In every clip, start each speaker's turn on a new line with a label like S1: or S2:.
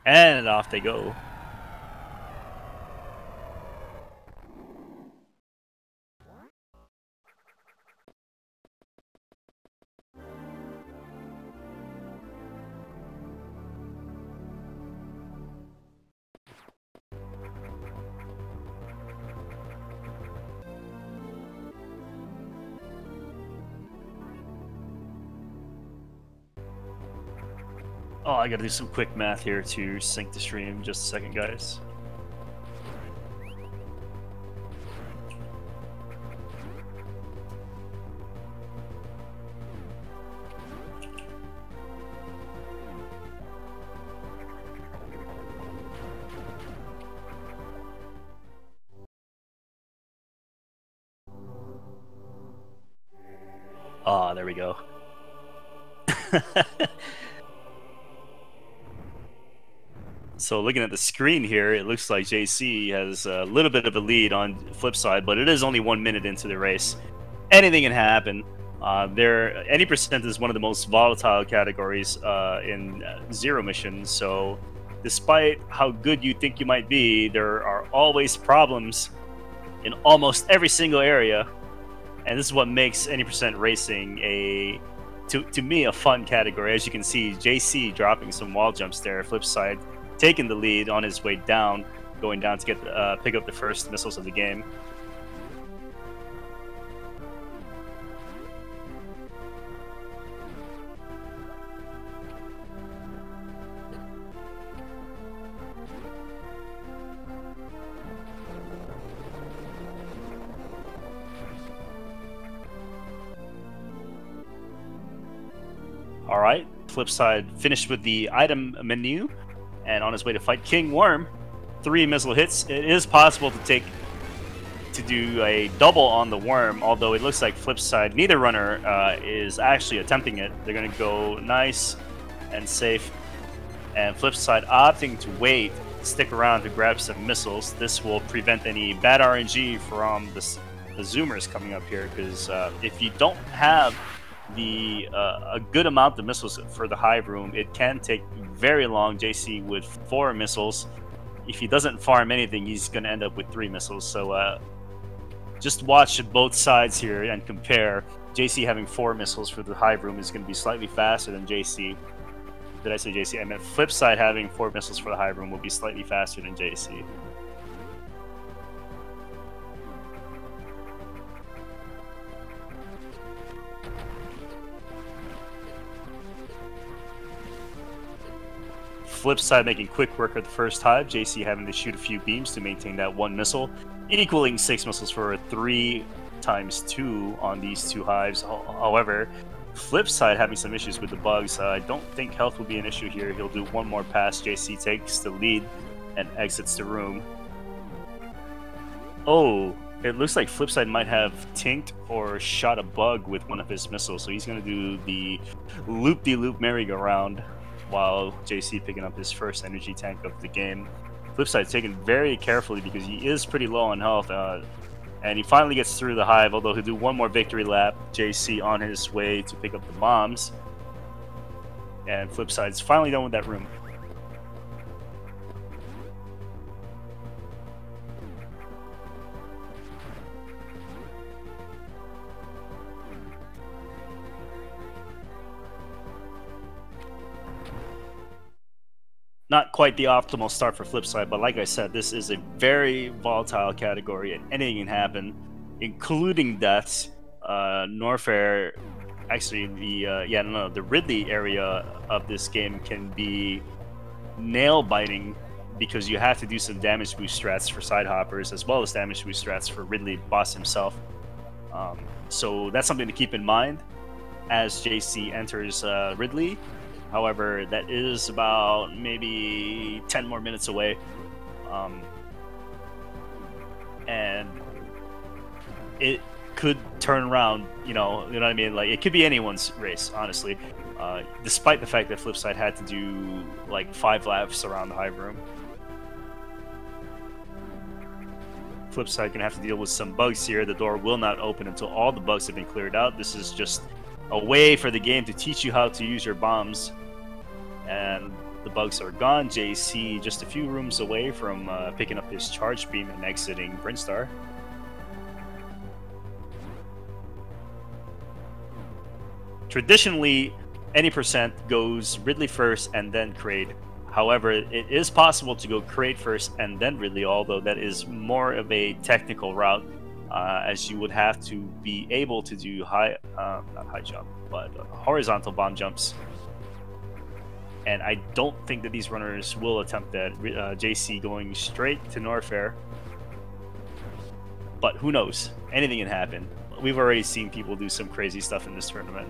S1: And off they go. Oh, I gotta do some quick math here to sync the stream. Just a second, guys. Ah, there we go. So looking at the screen here, it looks like JC has a little bit of a lead on FlipSide, but it is only 1 minute into the race. Anything can happen. Any percent is one of the most volatile categories in zero missions. So, despite how good you think you might be, there are always problems in almost every single area, and this is what makes any percent racing to me a fun category. As you can see, JC dropping some wall jumps there. FlipSide taking the lead on his way down, going down to get pick up the first missiles of the game. All right, FlipSide finished with the item menu and on his way to fight King Worm. 3 missile hits. It is possible to do a double on the Worm, although it looks like FlipSide, neither runner is actually attempting it. They're going to go nice and safe, and FlipSide opting to wait, stick around to grab some missiles. This will prevent any bad RNG from the zoomers coming up here, because if you don't have a good amount of missiles for the hive room, it can take very long. JC with 4 missiles. If he doesn't farm anything, he's going to end up with 3 missiles. So just watch both sides here and compare. JC having 4 missiles for the hive room is going to be slightly faster than JC. Did I say JC? I meant FlipSide having 4 missiles for the hive room will be slightly faster than JC. FlipSide making quick work of the first hive. JC having to shoot a few beams to maintain that 1 missile, equaling 6 missiles for 3 times 2 on these 2 hives. However, FlipSide having some issues with the bugs. I don't think health will be an issue here. He'll do 1 more pass. JC takes the lead and exits the room. Oh, it looks like FlipSide might have tinked or shot a bug with one of his missiles, so he's going to do the loop-de-loop merry-go-round while JC picking up his first energy tank of the game. FlipSide taken very carefully because he is pretty low on health, and he finally gets through the hive, although he'll do 1 more victory lap. JC on his way to pick up the bombs, and FlipSide's finally done with that room. Not quite the optimal start for FlipSide, but like I said, this is a very volatile category and anything can happen, including deaths. Norfair, actually the Ridley area of this game can be nail biting because you have to do some damage boost strats for side hoppers as well as damage boost strats for Ridley boss himself. So that's something to keep in mind as JC enters Ridley. However, that is about maybe 10 more minutes away. And it could turn around, you know what I mean? Like, it could be anyone's race, honestly. Despite the fact that FlipSide had to do like 5 laps around the hive room. FlipSide gonna have to deal with some bugs here. The door will not open until all the bugs have been cleared out. This is just a way for the game to teach you how to use your bombs. And The bugs are gone. JC just a few rooms away from picking up his charge beam and exiting Brinstar. Traditionally, any percent goes Ridley first and then Kraid. However, it is possible to go Kraid first and then Ridley, although that is more of a technical route, as you would have to be able to do not high jump, but horizontal bomb jumps. And I don't think that these runners will attempt that. JC going straight to Norfair. But who knows? Anything can happen. We've already seen people do some crazy stuff in this tournament.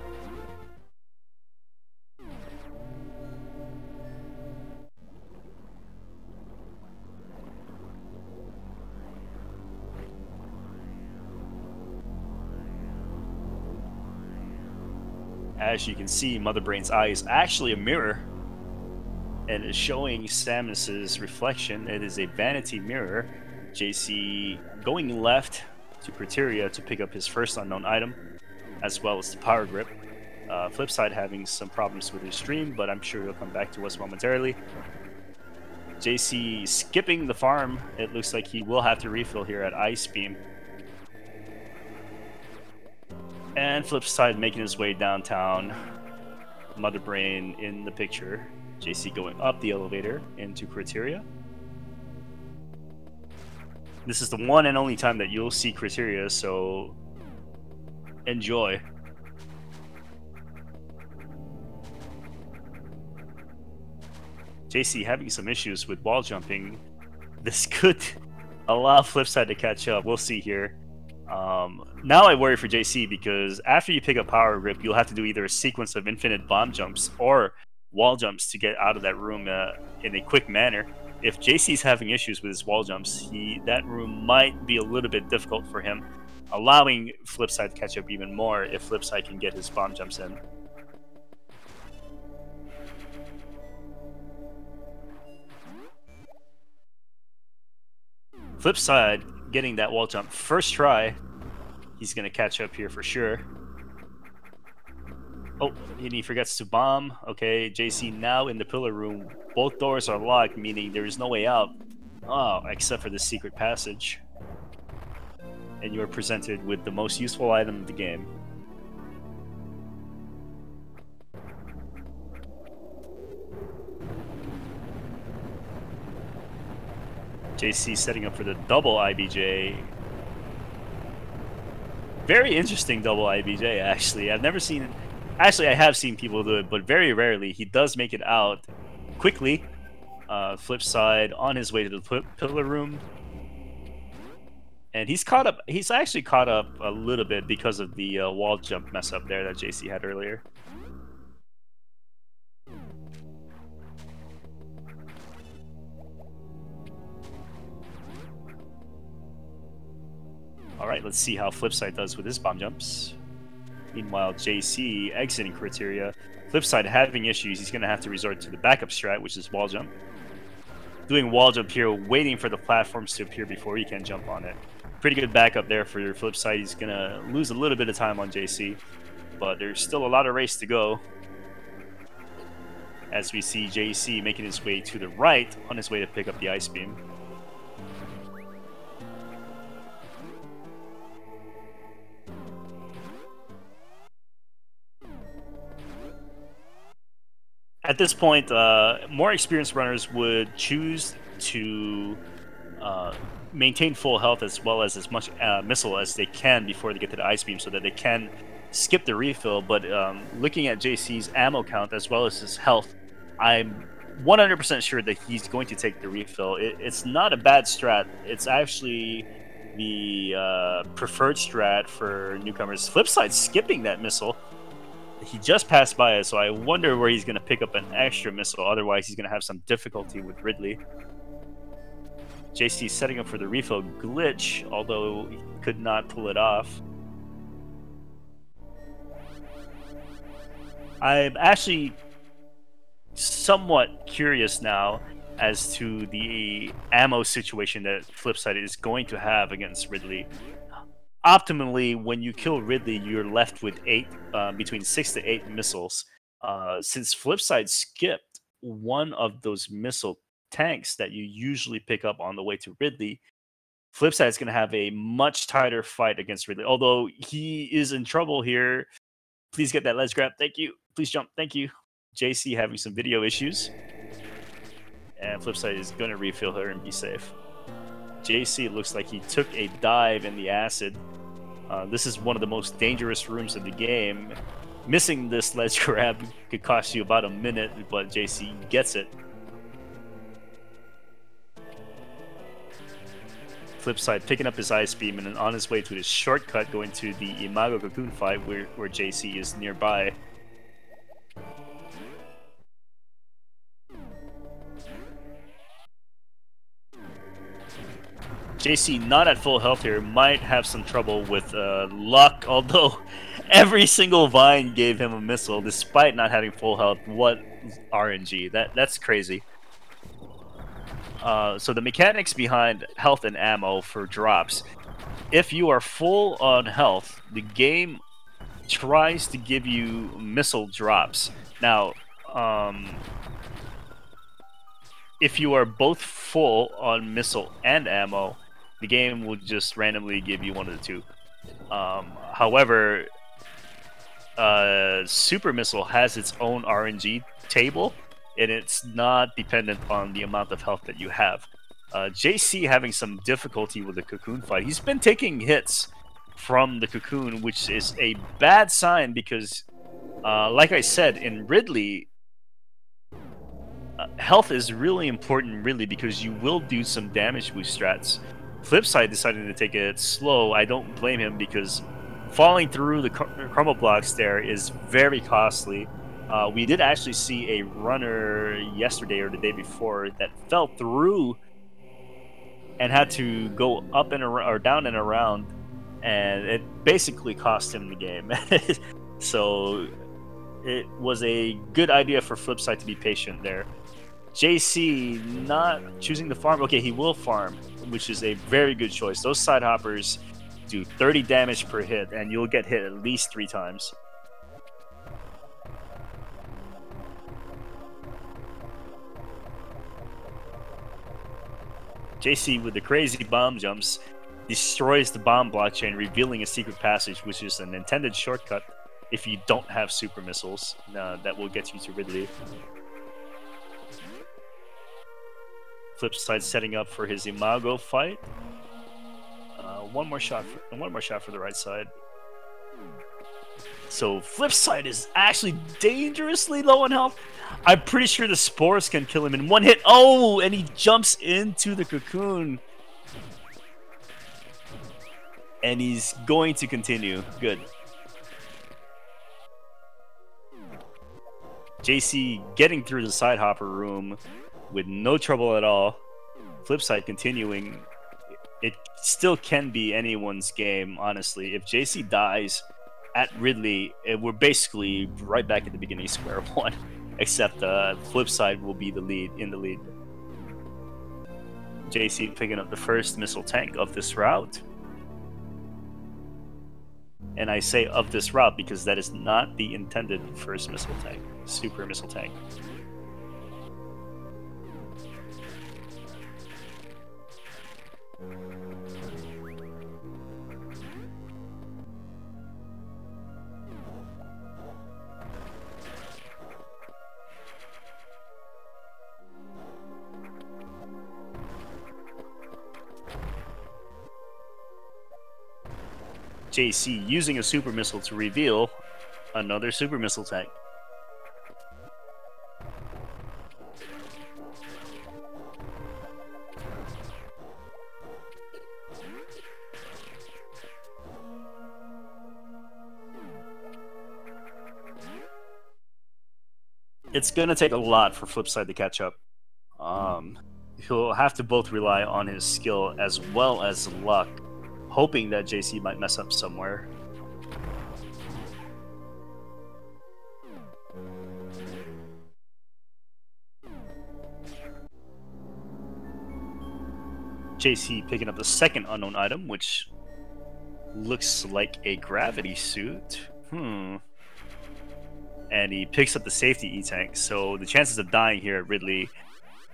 S1: As you can see, Mother Brain's eye is actually a mirror and is showing Samus's reflection. It is a vanity mirror. JC going left to Criteria to pick up his first unknown item, as well as the power grip. FlipSide having some problems with his stream, but I'm sure he'll come back to us momentarily. JC skipping the farm. It looks like he will have to refill here at Ice Beam. And FlipSide making his way downtown. Mother Brain in the picture. JC going up the elevator into Criteria. This is the one and only time that you'll see Criteria, so enjoy. JC having some issues with wall jumping. This could allow FlipSide to catch up. We'll see here. Now I worry for JC because after you pick up power grip, you'll have to do either a sequence of infinite bomb jumps or wall jumps to get out of that room in a quick manner. If JC's having issues with his wall jumps, that room might be a little bit difficult for him, allowing FlipSide to catch up even more if FlipSide can get his bomb jumps in. FlipSide getting that wall jump first try. He's going to catch up here for sure. Oh, and he forgets to bomb. Okay, JC now in the pillar room. Both doors are locked, meaning there is no way out. Oh, except for the secret passage. And you are presented with the most useful item of the game. JC setting up for the double IBJ. Very interesting double IBJ, actually. I've never seen it. Actually, I have seen people do it, but very rarely. He does make it out quickly. FlipSide on his way to the pillar room. And he's caught up. He's actually caught up a little bit because of the wall jump mess up there that JC had earlier. Alright, let's see how FlipSide does with his bomb jumps. Meanwhile, JC exiting Criteria. FlipSide having issues. He's going to have to resort to the backup strat, which is wall jump. Doing wall jump here, waiting for the platforms to appear before he can jump on it. Pretty good backup there for your FlipSide. He's going to lose a little bit of time on JC, but there's still a lot of race to go. As we see JC making his way to the right on his way to pick up the Ice Beam. At this point, more experienced runners would choose to maintain full health as well as much missile as they can before they get to the Ice Beam so that they can skip the refill. But looking at JC's ammo count as well as his health, I'm 100% sure that he's going to take the refill. It's not a bad strat. It's actually the preferred strat for newcomers. FlipSide skipping that missile. He just passed by us, so I wonder where he's going to pick up an extra missile. Otherwise, he's going to have some difficulty with Ridley. JC setting up for the refill glitch, although he could not pull it off. I'm actually somewhat curious now as to the ammo situation that FlipSide is going to have against Ridley. Optimally, when you kill Ridley, you're left with between 6 to 8 missiles. Since FlipSide skipped, one of those missile tanks that you usually pick up on the way to Ridley, FlipSide is going to have a much tighter fight against Ridley. Although he is in trouble here. Please get that ledge grab. Thank you. Please jump. Thank you. JC having some video issues. And FlipSide is going to refill her and be safe. JC looks like he took a dive in the acid. This is one of the most dangerous rooms of the game. Missing this ledge grab could cost you about a minute, but JC gets it. FlipSide picking up his ice beam and on his way to his shortcut going to the Imago Cocoon fight where JC is nearby. JC not at full health here, might have some trouble with luck, although every single vine gave him a missile despite not having full health. What RNG, that's crazy. So the mechanics behind health and ammo for drops, if you are full on health, the game tries to give you missile drops. Now, if you are both full on missile and ammo, the game will just randomly give you one of the two. However, Super Missile has its own RNG table, and it's not dependent on the amount of health that you have. JC having some difficulty with the Cocoon fight. He's been taking hits from the Cocoon, which is a bad sign because, like I said, in Ridley, health is really important, really, because you will do some damage boost strats. FlipSide decided to take it slow. I don't blame him because falling through the crumble blocks there is very costly. We did actually see a runner yesterday or the day before that fell through and had to go up and around, or down and around, and it basically cost him the game. So it was a good idea for FlipSide to be patient there. JC not choosing to farm. Okay, he will farm, which is a very good choice. Those side hoppers do 30 damage per hit, and you'll get hit at least 3 times. JC with the crazy bomb jumps destroys the bomb blockchain, revealing a secret passage, which is an intended shortcut if you don't have super missiles that will get you to Ridley. FlipSide setting up for his Imago fight. One more shot for the right side. So FlipSide is actually dangerously low on health. I'm pretty sure the spores can kill him in one hit. Oh, and he jumps into the cocoon. And he's going to continue. Good. JC getting through the side hopper room with no trouble at all. FlipSide continuing. It still can be anyone's game, honestly. If JC dies at Ridley, we're basically right back at the beginning square one. Except FlipSide will be in the lead. JC picking up the first missile tank of this route. And I say of this route because that is not the intended first missile tank. Super missile tank. JC using a super missile to reveal another super missile tank. It's going to take a lot for FlipSide to catch up. He'll have to both rely on his skill as well as luck, hoping that JC might mess up somewhere. JC picking up the second unknown item, which looks like a gravity suit. And and he picks up the safety E-Tank. So the chances of dying here at Ridley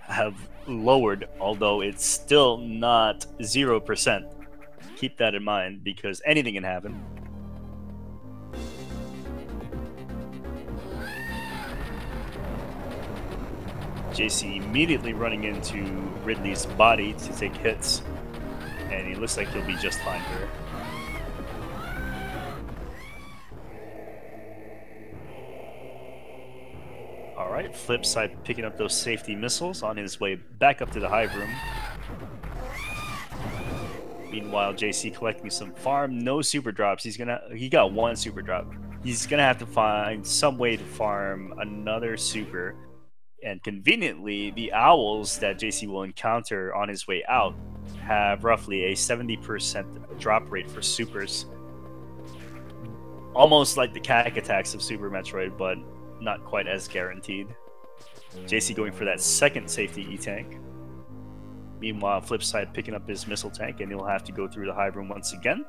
S1: have lowered, although it's still not 0%. Keep that in mind, because anything can happen. jaysee immediately running into Ridley's body to take hits, and he looks like he'll be just fine here. Alright, FlipSide picking up those safety missiles on his way back up to the hive room. Meanwhile, jaysee collecting some farm, no super drops. He got one super drop. He's gonna have to find some way to farm another super. And conveniently, the owls that jaysee will encounter on his way out have roughly a 70% drop rate for supers. Almost like the cack attacks of Super Metroid, but not quite as guaranteed. jaysee going for that second safety E-Tank. Meanwhile, FlipSide picking up his missile tank, and he'll have to go through the hive room once again.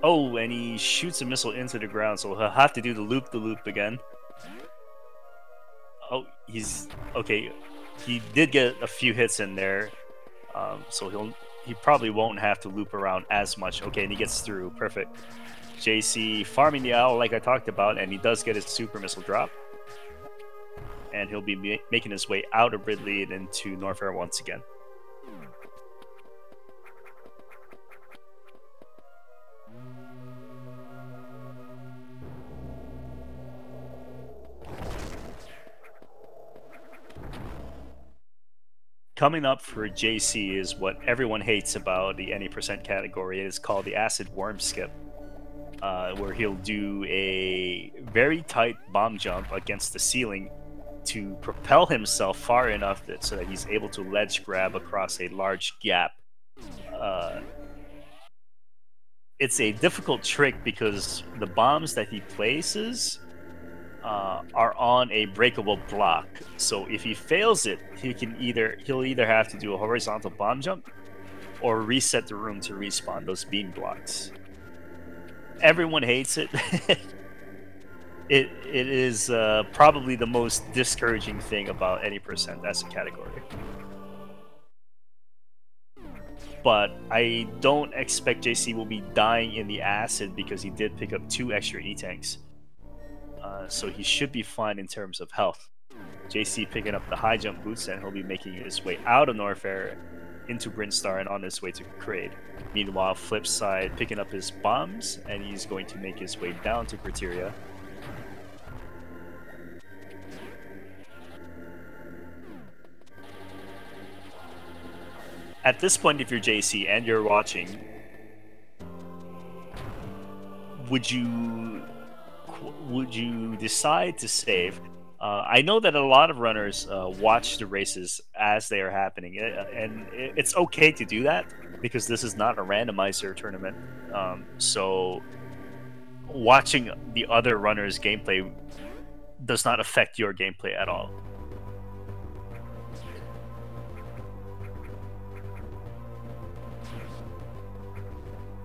S1: Oh, and he shoots a missile into the ground, so he'll have to do the loop again. Oh, he's okay. He did get a few hits in there, so he probably won't have to loop around as much. Okay, and he gets through. Perfect. jaysee farming the owl like I talked about, and he does get his super missile drop. And he'll be making his way out of Ridley and into Norfair once again. Coming up for jaysee is what everyone hates about the any percent category. It is called the acid worm skip, where he'll do a very tight bomb jump against the ceiling to propel himself far enough so that he's able to ledge grab across a large gap. It's a difficult trick because the bombs that he places are on a breakable block. So if he fails it, he'll either have to do a horizontal bomb jump or reset the room to respawn those beam blocks. Everyone hates it. It is probably the most discouraging thing about any percent as a category. But I don't expect jaysee will be dying in the acid because he did pick up 2 extra E-Tanks. So he should be fine in terms of health. jaysee picking up the high jump boots, and he'll be making his way out of Norfair into Brinstar and on his way to Kraid. Meanwhile, FlipSide picking up his bombs, and he's going to make his way down to Criteria. At this point, if you're jaysee and you're watching, would you decide to save? I know that a lot of runners watch the races as they are happening, and it's okay to do that because this is not a randomizer tournament. So watching the other runners' gameplay does not affect your gameplay at all.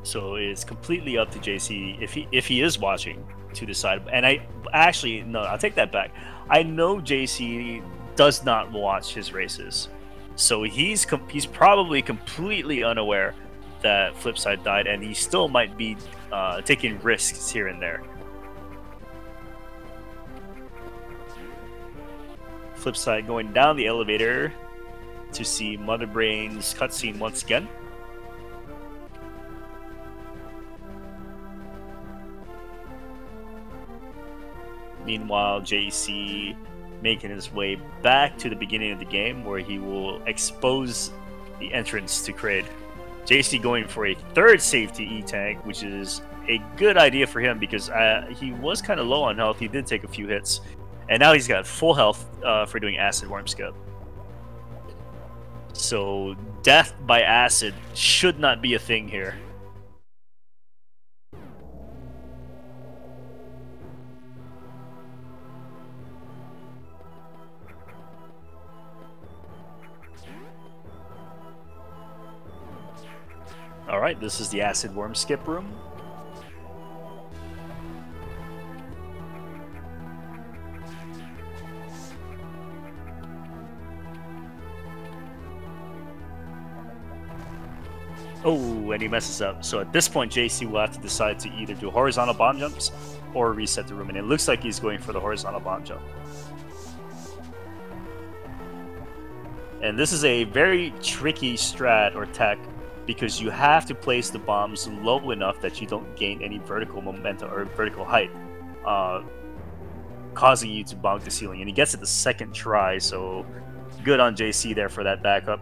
S1: So it's completely up to jaysee if he is watching to decide. And I'll take that back. I know jaysee does not watch his races, so he's probably completely unaware that FlipSide died, and he still might be taking risks here and there. FlipSide going down the elevator to see Mother Brain's cutscene once again. Meanwhile, jaysee making his way back to the beginning of the game, where he will expose the entrance to Kraid. jaysee going for a 3rd safety E-Tank, which is a good idea for him because he was kind of low on health. He did take a few hits, and now he's got full health for doing acid worm skip. So death by acid should not be a thing here. All right, this is the acid worm skip room. Oh, and he messes up. So at this point, JC will have to decide to either do horizontal bomb jumps or reset the room. And it looks like he's going for the horizontal bomb jump. And this is a very tricky strat or tech because you have to place the bombs low enough that you don't gain any vertical momentum or vertical height, causing you to bonk the ceiling. And he gets it the second try, so good on JC there for that backup.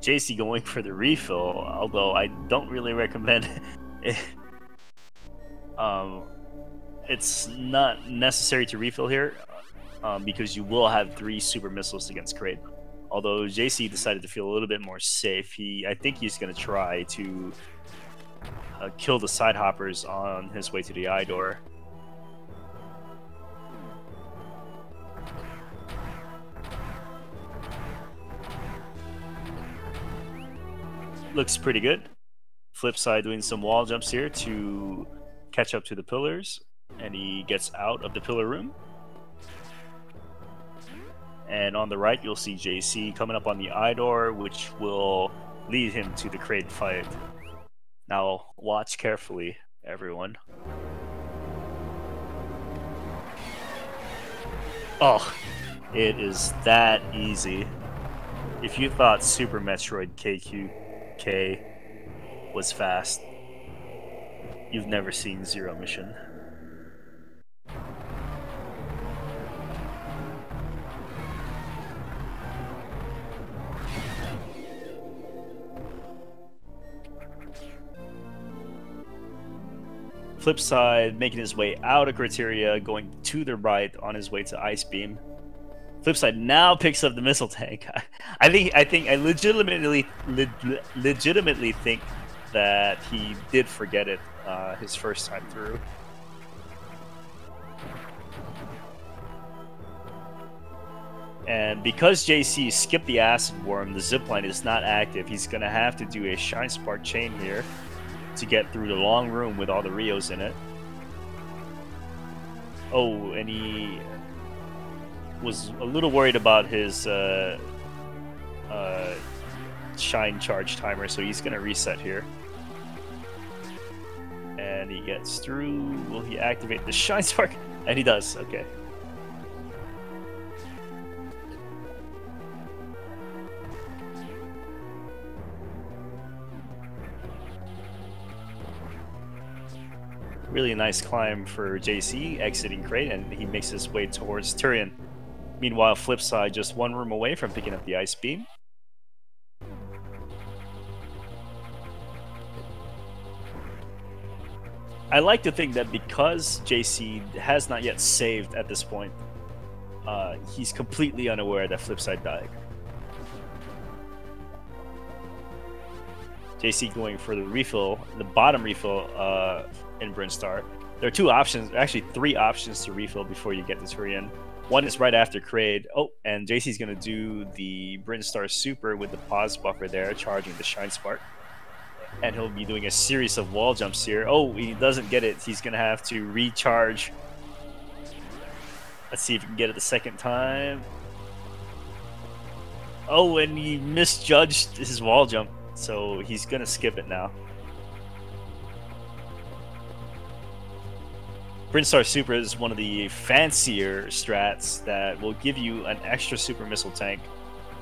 S1: JC going for the refill, although I don't really recommend it. It's not necessary to refill here because you will have 3 super missiles against Kraid. Although JC decided to feel a little bit more safe, I think he's going to try to kill the side hoppers on his way to the eye door. Looks pretty good. FlipSide doing some wall jumps here to catch up to the pillars, and he gets out of the pillar room. And on the right, you'll see JC coming up on the eye door, which will lead him to the Kraid fight. Now, watch carefully, everyone. Oh, it is that easy. If you thought Super Metroid KQK was fast, you've never seen Zero Mission. FlipSide making his way out of Criteria, going to the right on his way to Ice Beam. FlipSide now picks up the missile tank. I legitimately think that he did forget it his first time through. And because JC skipped the acid worm, the zipline is not active. He's gonna have to do a Shine Spark chain here to get through the long room with all the Rios in it. Oh, and he was a little worried about his shine charge timer, so he's gonna reset here. And he gets through. Will he activate the Shine Spark? And he does, okay. Really nice climb for JC, exiting Kraid, and he makes his way towards Turian. Meanwhile, FlipSide just one room away from picking up the Ice Beam. I like to think that because JC has not yet saved at this point, he's completely unaware that FlipSide died. JC going for the refill, the bottom refill in Brinstar. There are 2 options, actually 3 options to refill before you get to Turian. One is right after Kraid. Oh, and JC's going to do the Brinstar Super with the pause buffer there, charging the Shine Spark. And he'll be doing a series of wall jumps here. Oh, he doesn't get it. He's going to have to recharge. Let's see if he can get it the second time. Oh, and he misjudged his wall jump, so he's going to skip it now. Brinstar Super is one of the fancier strats that will give you an extra super missile tank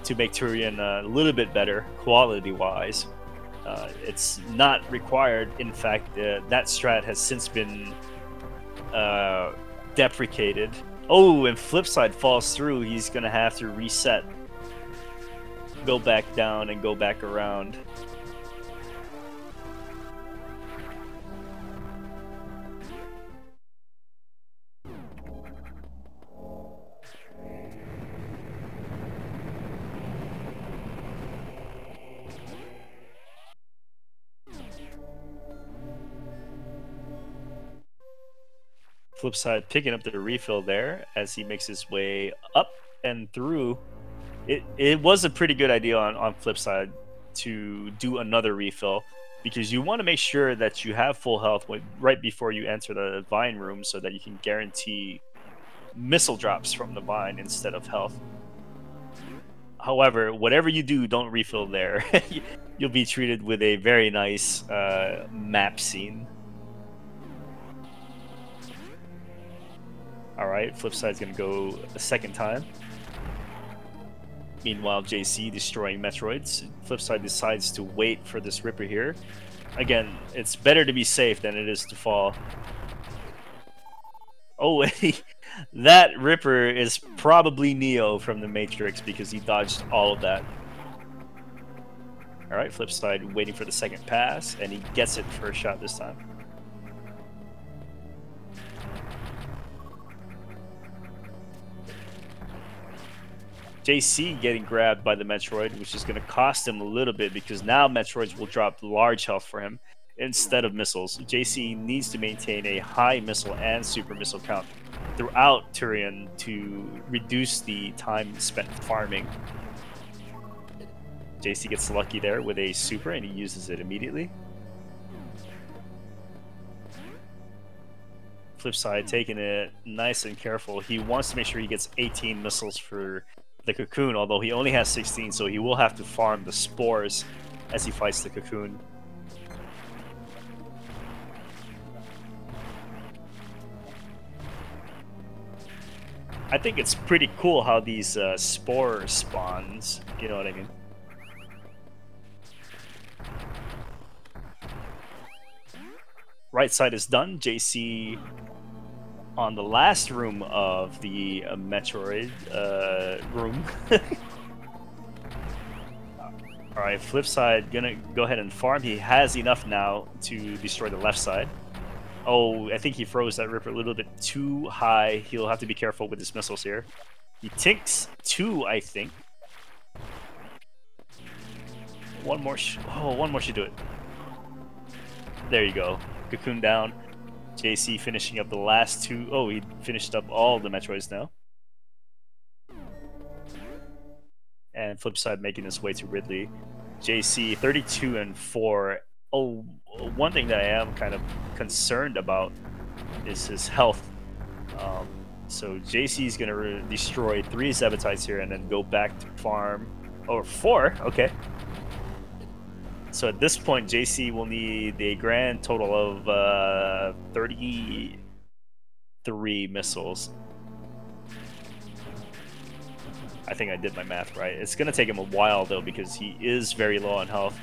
S1: to make Turian a little bit better quality-wise. It's not required. In fact, that strat has since been deprecated. Oh, and FlipSide falls through. He's going to have to reset. Go back down and go back around. FlipSide picking up the refill there as he makes his way up and through. It was a pretty good idea on FlipSide to do another refill, because you want to make sure that you have full health right before you enter the vine room, so that you can guarantee missile drops from the vine instead of health. However, whatever you do, don't refill there. You'll be treated with a very nice map scene. Alright, FlipSide's going to go a second time. Meanwhile, JC destroying Metroids. FlipSide decides to wait for this Ripper here. Again, it's better to be safe than it is to fall. Oh, that Ripper is probably Neo from the Matrix, because he dodged all of that. Alright, FlipSide waiting for the second pass, and he gets it first shot this time. JC getting grabbed by the Metroid, which is going to cost him a little bit, because now Metroids will drop large health for him instead of missiles. JC needs to maintain a high missile and super missile count throughout Turian to reduce the time spent farming. JC gets lucky there with a super, and he uses it immediately. FlipSide taking it nice and careful. He wants to make sure he gets 18 missiles for the Cocoon, although he only has 16, so he will have to farm the spores as he fights the Cocoon. I think it's pretty cool how these spore spawns, you know what I mean? Right side is done. JC on the last room of the Metroid room. Alright, FlipSide gonna go ahead and farm. He has enough now to destroy the left side. Oh, I think he froze that Ripper a little bit too high. He'll have to be careful with his missiles here. He tinks 2, I think. One more should do it. There you go. Cocoon down. JC finishing up the last 2. Oh, he finished up all the Metroids now. And FlipSide making his way to Ridley. JC 32 and 4. Oh, one thing that I am kind of concerned about is his health. So JC is going to destroy 3 Zebatites here and then go back to farm. Or 4, okay. So at this point, JC will need a grand total of 33 missiles. I think I did my math right. It's going to take him a while, though, because he is very low on health.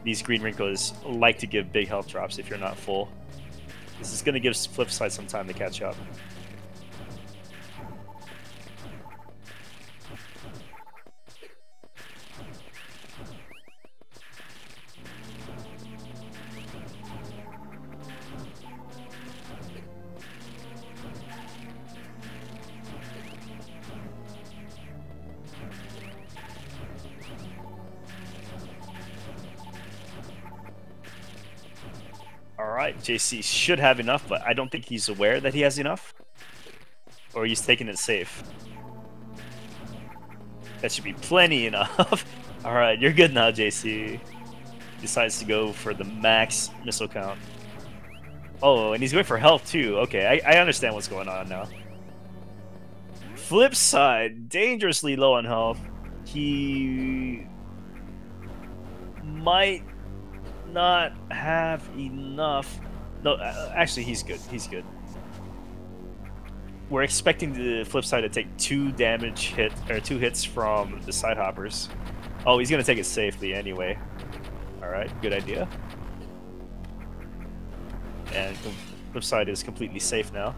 S1: These green wrinkles like to give big health drops if you're not full. This is going to give FlipSide some time to catch up. Alright, JC should have enough, but I don't think he's aware that he has enough. Or he's taking it safe. That should be plenty enough. Alright, you're good now, JC. Decides to go for the max missile count. Oh, and he's going for health too. Okay, I understand what's going on now. FlipSide, dangerously low on health. He might not have enough. No, actually, he's good. He's good. We're expecting the FlipSide to take 2 hits from the side hoppers. Oh, he's gonna take it safely anyway. All right, good idea. And FlipSide is completely safe now.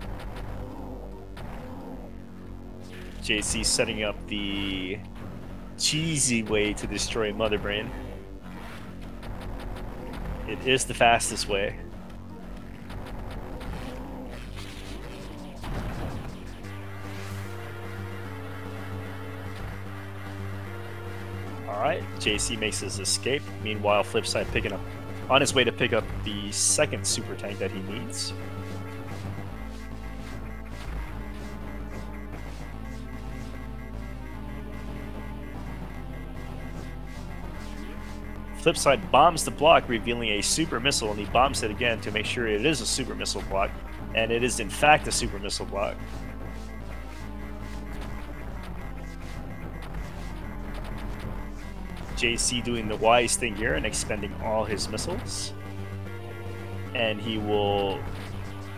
S1: JC setting up the cheesy way to destroy Mother Brain. It is the fastest way. Alright, JC makes his escape. Meanwhile, FlipSide picking up on his way to pick up the second super tank that he needs. FlipSide bombs the block, revealing a super missile, and he bombs it again to make sure it is a super missile block, and it is in fact a super missile block. JC doing the wise thing here and expending all his missiles, and he will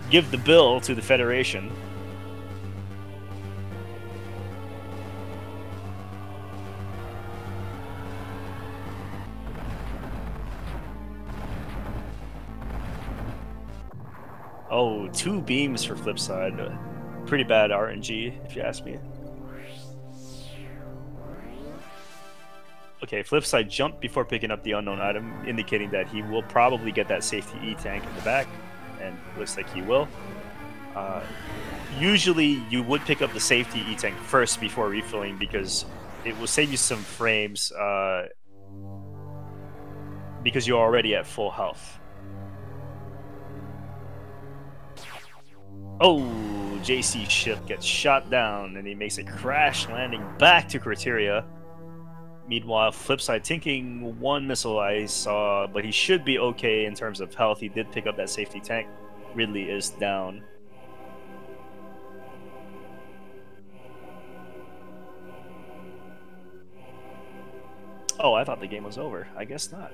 S1: give the bill to the Federation. Oh, 2 beams for FlipSide. Pretty bad RNG, if you ask me. Okay, FlipSide jumped before picking up the unknown item, indicating that he will probably get that safety E-tank in the back, and looks like he will. Usually, you would pick up the safety E-tank first before refilling, because it will save you some frames, because you're already at full health. Oh, JC ship gets shot down, and he makes a crash landing back to Criteria. Meanwhile, FlipSide tanking 1 missile I saw, but he should be okay in terms of health. He did pick up that safety tank. Ridley is down. Oh, I thought the game was over. I guess not.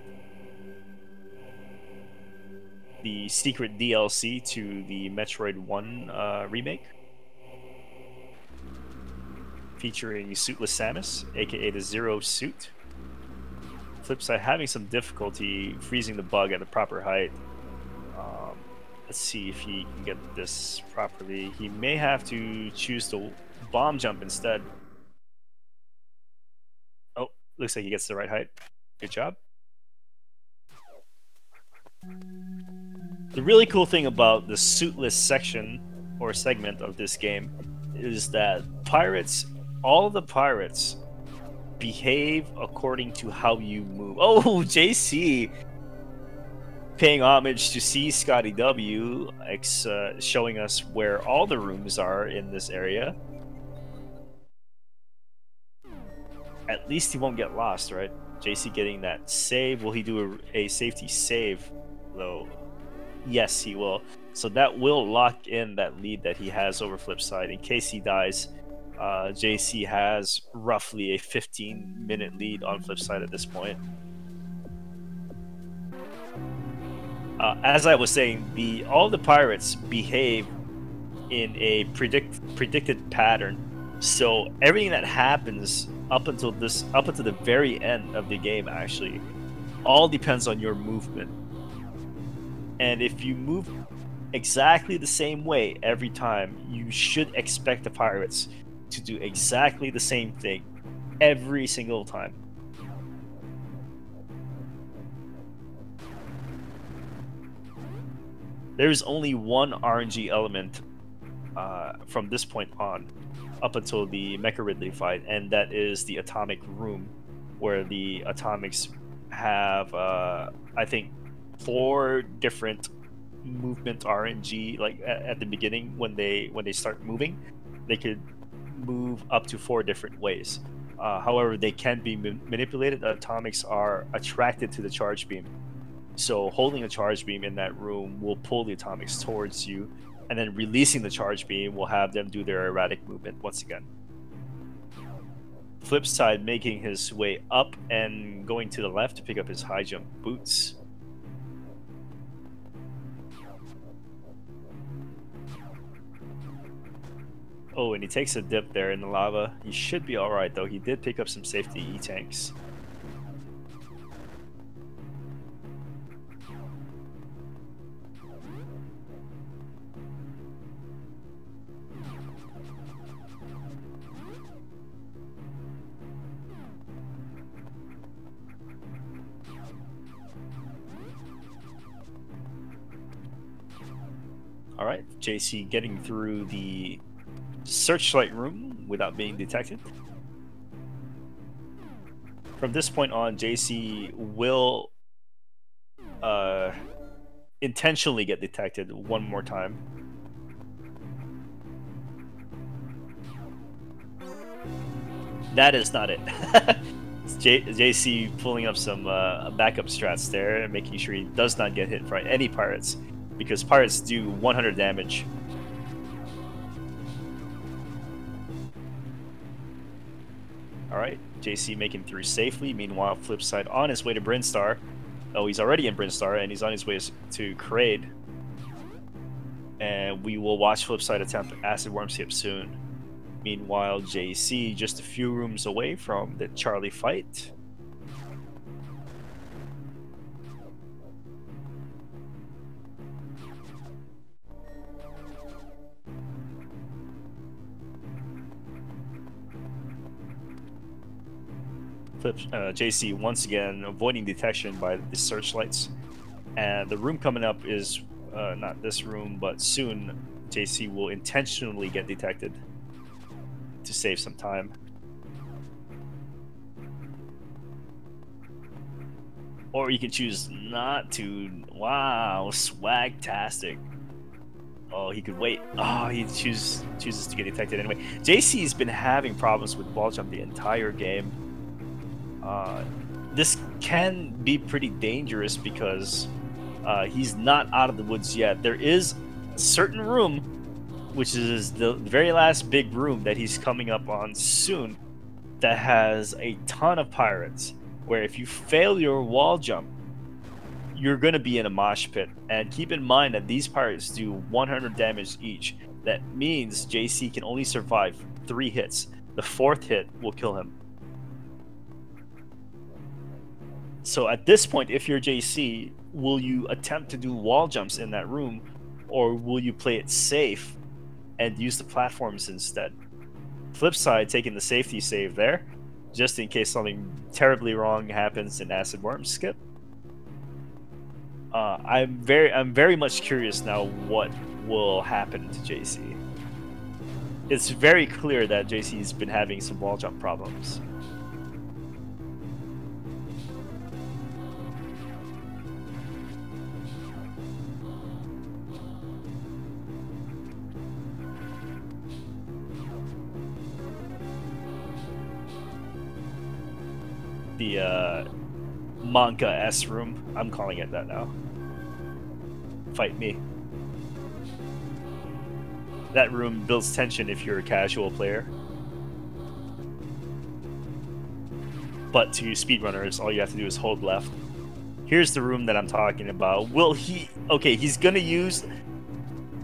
S1: The secret DLC to the Metroid 1 remake, featuring Suitless Samus, aka the Zero Suit. FlipSide having some difficulty freezing the bug at the proper height. Let's see if he can get this properly. He may have to choose the bomb jump instead. Oh, looks like he gets the right height. Good job. The really cool thing about the suitless section or segment of this game is that pirates, all the pirates, behave according to how you move. Oh, JC paying homage to C Scotty W, showing us where all the rooms are in this area. At least he won't get lost, right? JC getting that save. Will he do a safety save, though? Yes, he will. So that will lock in that lead that he has over FlipSide. In case he dies, JC has roughly a 15-minute lead on FlipSide at this point. As I was saying, all the pirates behave in a predicted pattern. So everything that happens up until the very end of the game, actually, all depends on your movement. And if you move exactly the same way every time, you should expect the pirates to do exactly the same thing every single time. There is only one RNG element from this point on, up until the Mecha Ridley fight, and that is the atomic room, where the atomics have, I think, 4 different movement RNG. Like at the beginning, when they start moving, they could move up to 4 different ways. However, they can be manipulated. The atomics are attracted to the charge beam, so holding a charge beam in that room will pull the atomics towards you, and then releasing the charge beam will have them do their erratic movement once again. FlipSide making his way up and going to the left to pick up his high jump boots. Oh, and he takes a dip there in the lava. He should be alright, though. He did pick up some safety E-tanks. Alright, JC getting through the searchlight room without being detected. From this point on, JC will intentionally get detected one more time. That is not it. JC pulling up some backup strats there and making sure he does not get hit by any pirates, because pirates do 100 damage. Alright, JC making through safely. Meanwhile, FlipSide on his way to Brinstar. Oh, he's already in Brinstar, and he's on his way to Kraid. And we will watch FlipSide attempt Acid Worm Skip soon. Meanwhile, JC just a few rooms away from the Charlie fight. JC once again avoiding detection by the searchlights. And the room coming up is not this room, but soon JC will intentionally get detected to save some time. Or you can choose not to. Wow, swagtastic. Oh, he could wait. Oh, he chooses to get detected anyway. JC's been having problems with wall jump the entire game. This can be pretty dangerous because he's not out of the woods yet. There is a certain room, which is the very last big room that he's coming up on soon, that has a ton of pirates, where if you fail your wall jump, you're going to be in a mosh pit. And keep in mind that these pirates do 100 damage each. That means JC can only survive 3 hits. The 4th hit will kill him. So at this point, if you're JC, will you attempt to do wall jumps in that room, or will you play it safe and use the platforms instead? FlipSide taking the safety save there, just in case something terribly wrong happens in Acid Worm Skip. I'm very much curious now what will happen to JC. It's very clear that JC's been having some wall jump problems. The Monka S room. I'm calling it that now. Fight me. That room builds tension if you're a casual player. But to speedrunners, all you have to do is hold left. Here's the room that I'm talking about. Will he... Okay, he's gonna use...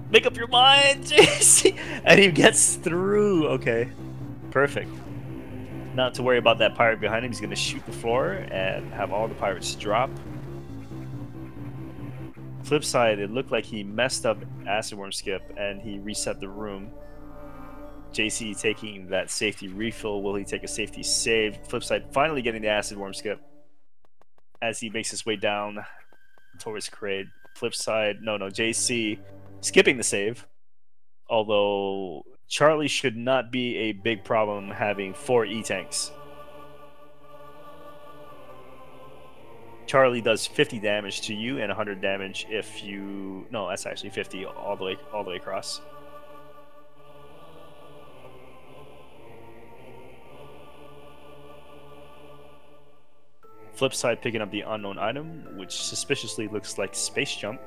S1: Make up your mind, JC! And he gets through. Okay. Perfect. Not to worry about that pirate behind him. He's going to shoot the floor and have all the pirates drop. FlipSide, it looked like he messed up Acid Worm Skip and he reset the room. JC taking that safety refill. Will he take a safety save? FlipSide finally getting the Acid Worm Skip as he makes his way down towards Kraid. FlipSide, no, JC skipping the save. Although Charlie should not be a big problem having 4 E-tanks. Charlie does 50 damage to you and 100 damage if you... No, that's actually 50 all the way across. FlipSide picking up the unknown item, which suspiciously looks like Space Jump.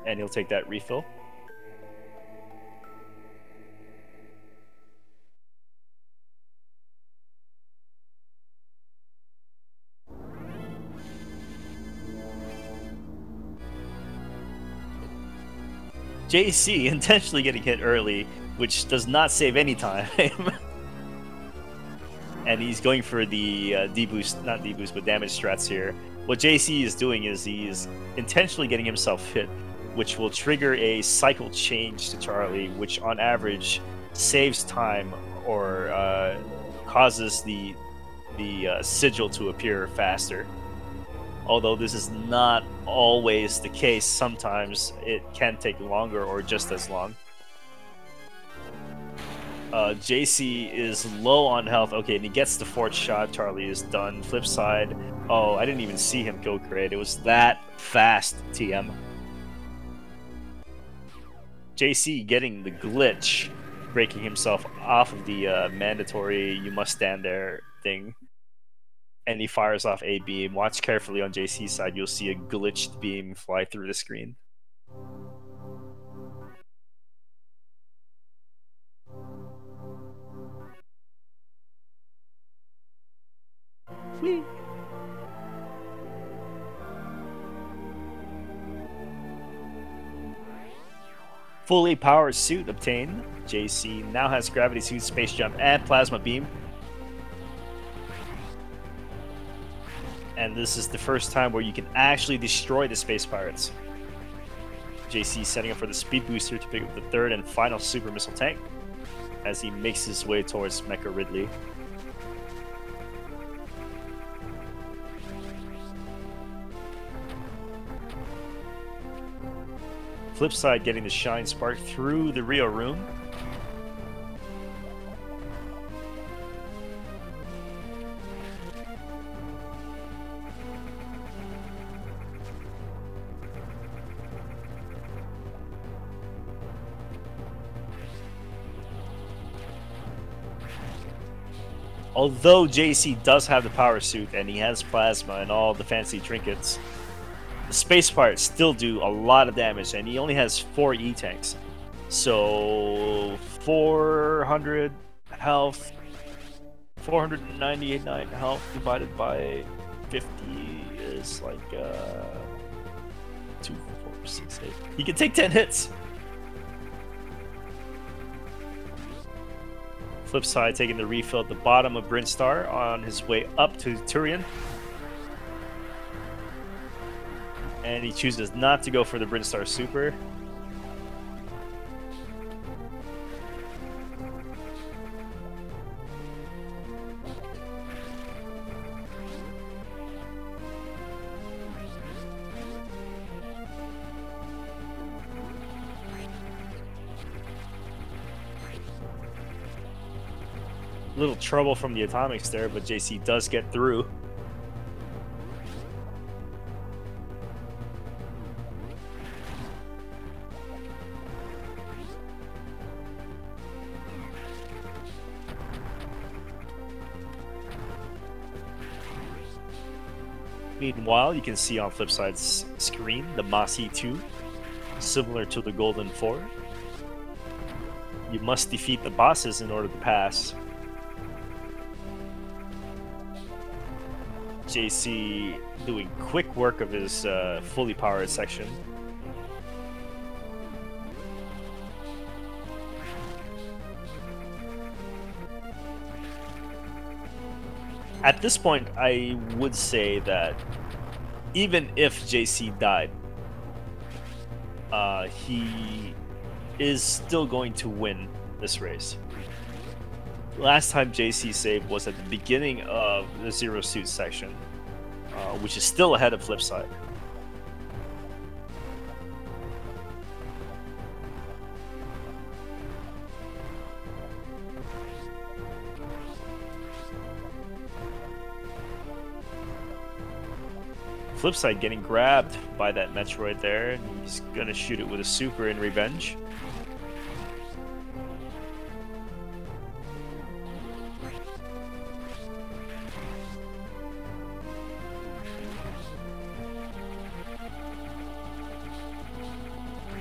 S1: And he'll take that refill. JC intentionally getting hit early, which does not save any time. And he's going for the deboost, not deboost, but damage strats here. What JC is doing is he's intentionally getting himself hit, which will trigger a cycle change to Charlie, which on average saves time or causes the sigil to appear faster. Although this is not always the case, sometimes it can take longer or just as long. JC is low on health. Okay, and he gets the 4th shot. Charlie is done. FlipSide. Oh, I didn't even see him kill Kraid. It was that fast, TM. JC getting the glitch breaking himself off of the mandatory "you must stand there" thing. And he fires off a beam. Watch carefully on JC's side. You'll see a glitched beam fly through the screen. Whee! Fully powered suit obtained. JC now has gravity suit, space jump, and plasma beam. And this is the first time where you can actually destroy the space pirates. JC setting up for the speed booster to pick up the third and final super missile tank as he makes his way towards Mecha Ridley. FlipSide getting the Shine Spark through the Rio room. Although JC does have the power suit and he has plasma and all the fancy trinkets, the space pirates still do a lot of damage, and he only has 4 E-tanks. So 400 health, 498 health divided by 50 is like 2, 4, 6, 8. He can take 10 hits. FlipSide taking the refill at the bottom of Brinstar on his way up to Turian. And he chooses not to go for the Brinstar Super. Little trouble from the atomics there, but JC does get through. Meanwhile, you can see on FlipSide's screen the Mossy 2, similar to the Golden 4. You must defeat the bosses in order to pass. JC doing quick work of his fully powered section. At this point, I would say that even if JC died, he is still going to win this race. Last time JC saved was at the beginning of the Zero Suit section, which is still ahead of FlipSide. FlipSide getting grabbed by that Metroid there, and he's gonna shoot it with a super in revenge.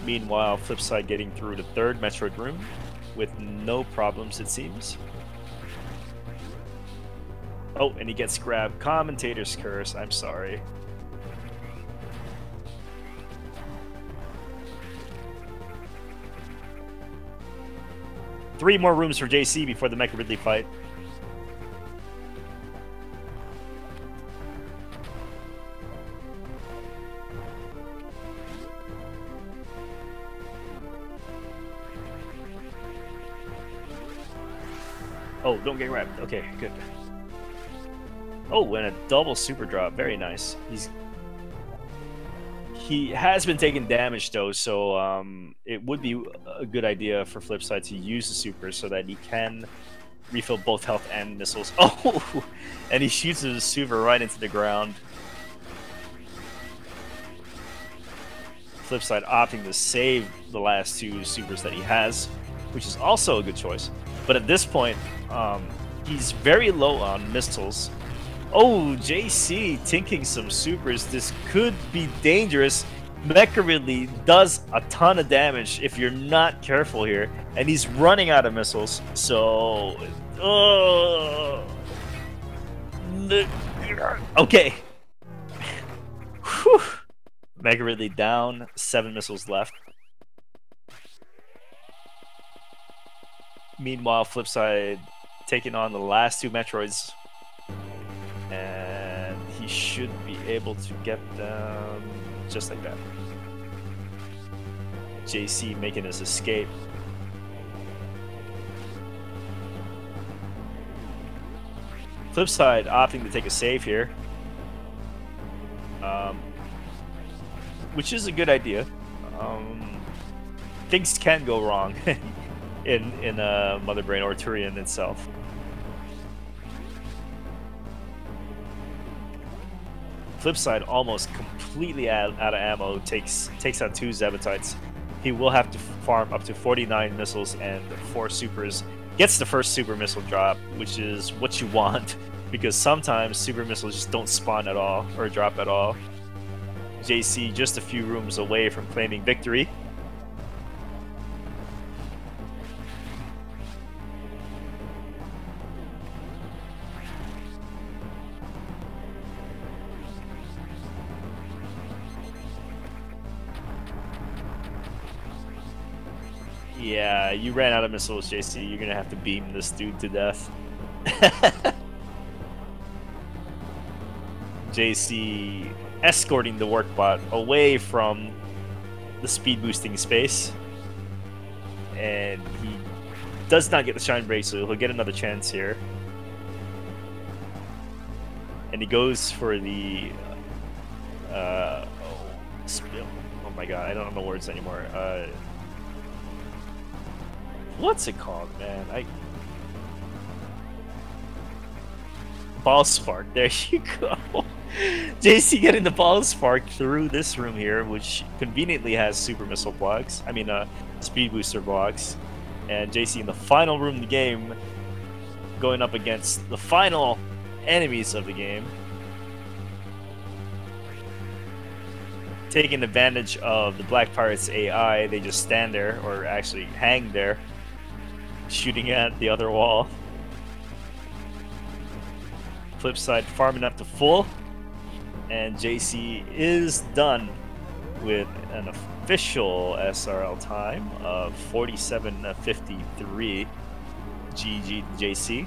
S1: Meanwhile, FlipSide getting through the third Metroid room with no problems, it seems. Oh, and he gets grabbed. Commentator's curse, I'm sorry. Three more rooms for JC before the Mecha Ridley fight. Oh, don't get grabbed. Okay, good. Oh, and a double super drop. Very nice. He has been taking damage though, so it would be a good idea for FlipSide to use the super so that he can refill both health and missiles. Oh, and he shoots the super right into the ground. FlipSide opting to save the last two supers that he has. which is also a good choice. But at this point, he's very low on missiles. Oh, JC tinking some supers. This could be dangerous. Mecha Ridley does a ton of damage if you're not careful here, and he's running out of missiles. So, okay. Whew. Mecha Ridley down, 7 missiles left. Meanwhile, FlipSide taking on the last 2 Metroids, and he should be able to get them just like that. JC making his escape. FlipSide opting to take a save here, which is a good idea. Things can go wrong in Mother Brain or Turian itself. FlipSide almost completely out of ammo, takes out 2 Zebatites. He will have to farm up to 49 missiles and 4 supers. Gets the first super missile drop, which is what you want, because sometimes super missiles just don't spawn at all or drop at all. JC just a few rooms away from claiming victory. Yeah, you ran out of missiles, JC. You're gonna have to beam this dude to death. JC escorting the workbot away from the speed boosting space, and he does not get the shine break, so he'll get another chance here. And he goes for the oh my god, I don't know words anymore. What's it called, man? Ball spark. There you go. JC getting the ball spark through this room here, which conveniently has super missile blocks. I mean, speed booster blocks. And JC in the final room of the game, going up against the final enemies of the game, taking advantage of the Black Pirates AI. They just stand there, or actually hang there, shooting at the other wall. FlipSide farming up to full, and JC is done with an official SRL time of 47:53. GG JC.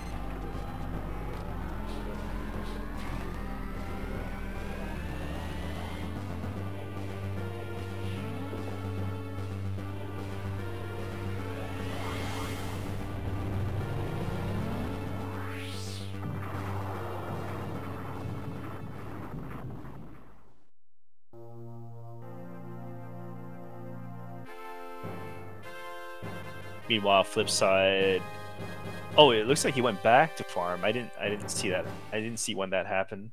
S1: Meanwhile, FlipSide. Oh, it looks like he went back to farm. I didn't see that. I didn't see when that happened.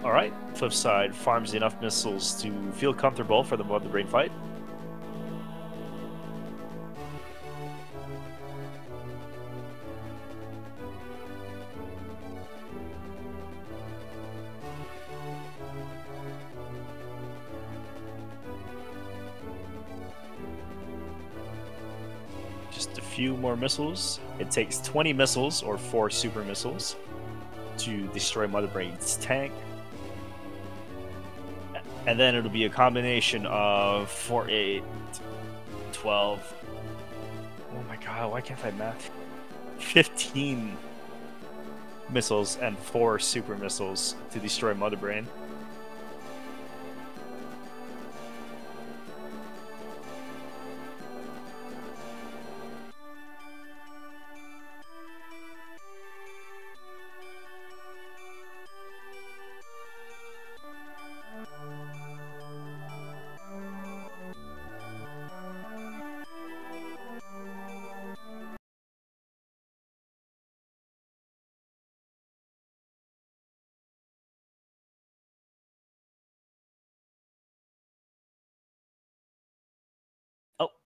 S1: All right, FlipSide farms enough missiles to feel comfortable for the Mother Brain fight. Just a few more missiles. It takes 20 missiles or 4 super missiles to destroy Mother Brain's tank. And then it'll be a combination of 4, 8, 12. Oh my god, why can't I math? 15 missiles and 4 super missiles to destroy Mother Brain.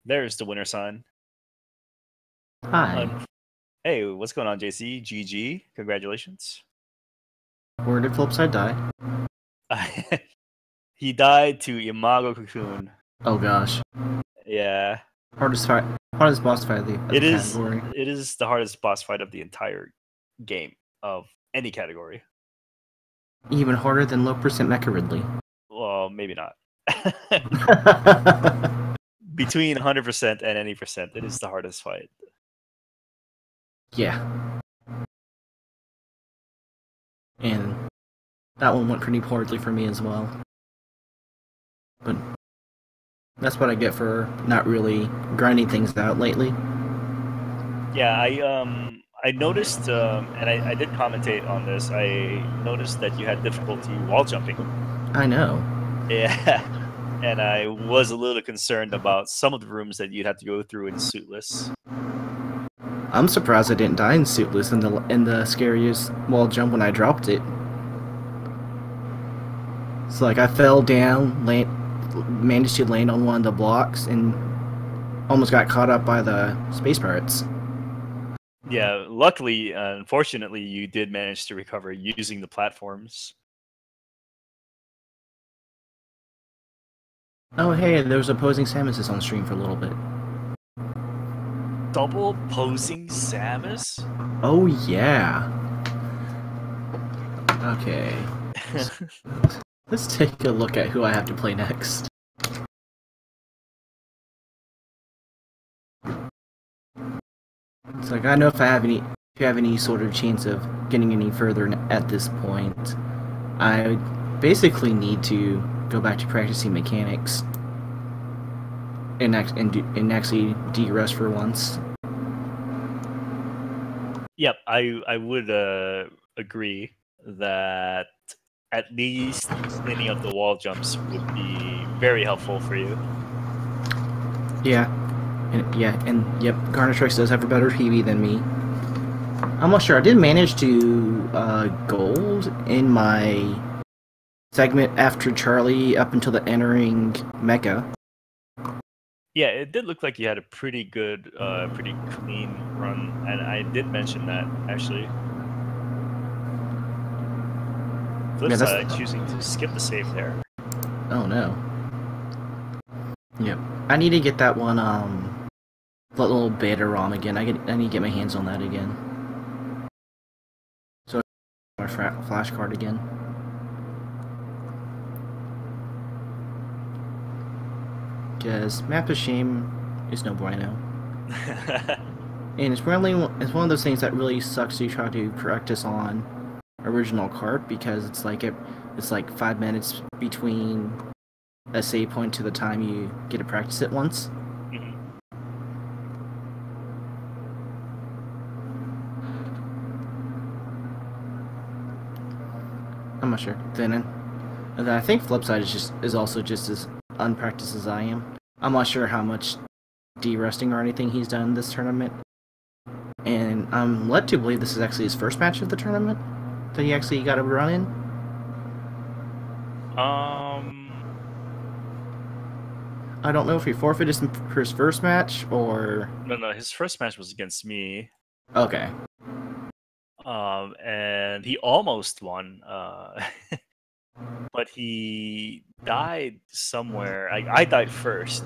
S1: There's the winner sign.
S2: Hi.
S1: Hey, what's going on, JC? GG. Congratulations.
S2: Where did FlipSide die?
S1: He died to Imago Cocoon.
S2: Oh gosh.
S1: Yeah.
S2: Hardest boss fight of the category.
S1: It is the hardest boss fight of the entire game of any category.
S2: Even harder than low percent Mecha Ridley.
S1: Well, maybe not. Between 100% and any percent, it is the hardest fight.
S2: Yeah. And that one went pretty poorly for me as well. But that's what I get for not really grinding things out lately.
S1: Yeah, I noticed, and I did commentate on this. I noticed that you had difficulty wall jumping.
S2: I know.
S1: Yeah, and I was a little concerned about some of the rooms that you'd have to go through in suitless.
S2: I'm surprised I didn't die in suitless in the scariest wall jump when I dropped it. It's like I fell down, managed to land on one of the blocks, and almost got caught up by the space pirates.
S1: Yeah, luckily, unfortunately, you did manage to recover using the platforms.
S2: Oh hey, there was opposing Samuses on stream for a little bit.
S1: Double opposing Samus?
S2: Oh yeah. Okay. Let's take a look at who I have to play next. It's like I know if you have any sort of chance of getting any further at this point, I basically need to go back to practicing mechanics and actually de-rest for once.
S1: Yep, I would agree that at least any of the wall jumps would be very helpful for you.
S2: Yeah. And yep, Garnatrix does have a better PB than me. I'm not sure. I did manage to gold in my segment after Charlie up until the entering Mecha.
S1: Yeah, it did look like you had a pretty good, pretty clean run, and I did mention that actually. FlipSide choosing to skip the save there.
S2: Oh no. Yep. I need to get that one, that little beta ROM again. I need to get my hands on that again. So, my flash card again. Because Map of Shame is no bueno. And it's one of those things that really sucks to try to practice on original cart, because it's like 5 minutes between a save point to the time you get to practice it once. I'm not sure. Then I think FlipSide is also just as unpracticed as I am. I'm not sure how much de-resting or anything he's done this tournament. And I'm led to believe this is actually his first match of the tournament that he actually got a run in. I don't know if he forfeited for his first match or...
S1: No, his first match was against me.
S2: Okay.
S1: And he almost won, but he died somewhere. I died first.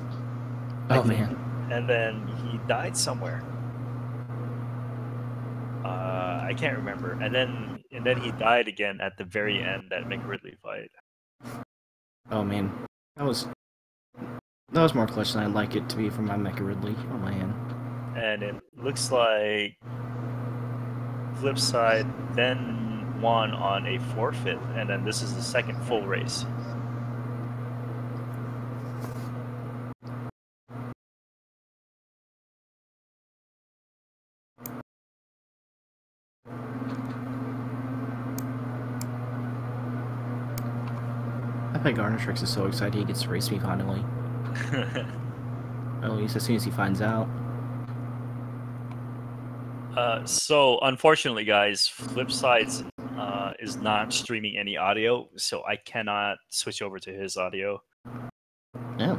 S2: Oh man.
S1: And then he died somewhere. I can't remember. And then he died again at the very end at Mick Ridley fight.
S2: Oh man, that was more clutch than I'd like it to be for my Mecha Ridley. Oh man.
S1: And it looks like FlipSide then won on a forfeit, and then this is the second full race.
S2: I bet Garnatrix is so excited he gets to race me finally. At least as soon as he finds out.
S1: So unfortunately, guys, FlipSide's is not streaming any audio, so I cannot switch over to his audio.
S2: Yeah.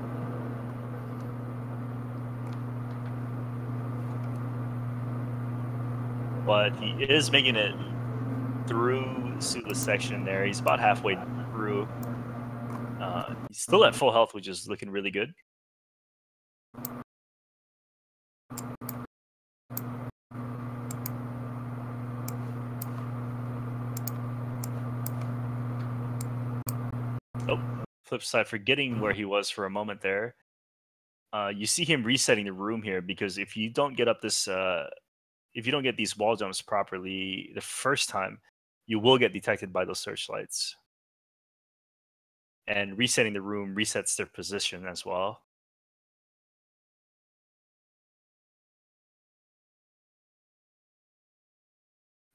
S1: but he is making it through Suitla's section there. He's about halfway through. He's still at full health, which is looking really good. Oh, flip side, forgetting where he was for a moment there. You see him resetting the room here, because if you don't get up this, if you don't get these wall jumps properly the first time, you will get detected by those searchlights. And resetting the room resets their position as well.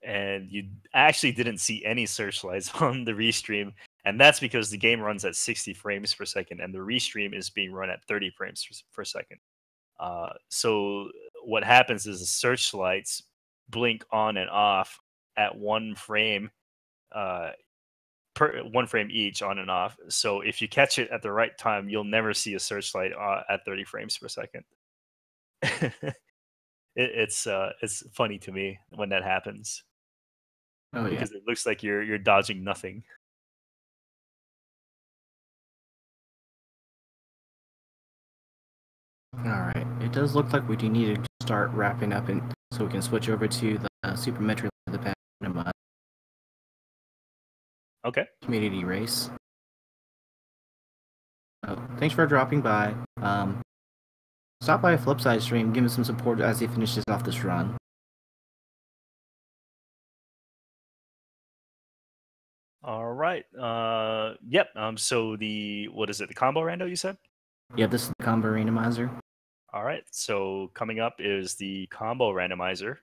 S1: And you actually didn't see any searchlights on the restream, and that's because the game runs at 60 frames per second, and the restream is being run at 30 frames per second. So what happens is the searchlights blink on and off at one frame, per 1 frame each, on and off. So if you catch it at the right time, you'll never see a searchlight at 30 frames per second. It's funny to me when that happens.
S2: Oh yeah.
S1: Because it looks like you're dodging nothing.
S2: Alright, it does look like we do need to start wrapping up, and so we can switch over to the Super Metroid the Past
S1: Okay.
S2: community race. Oh, thanks for dropping by. Stop by a FlipSide stream, give him some support as he finishes off this run.
S1: All right. Yep. So what is it? The combo rando you said?
S2: Yeah, this is the combo randomizer.
S1: All right. So coming up is the combo randomizer.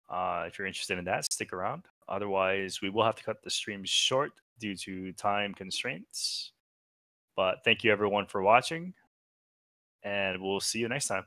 S1: If you're interested in that, stick around. Otherwise, we will have to cut the stream short due to time constraints. But thank you everyone for watching, and we'll see you next time.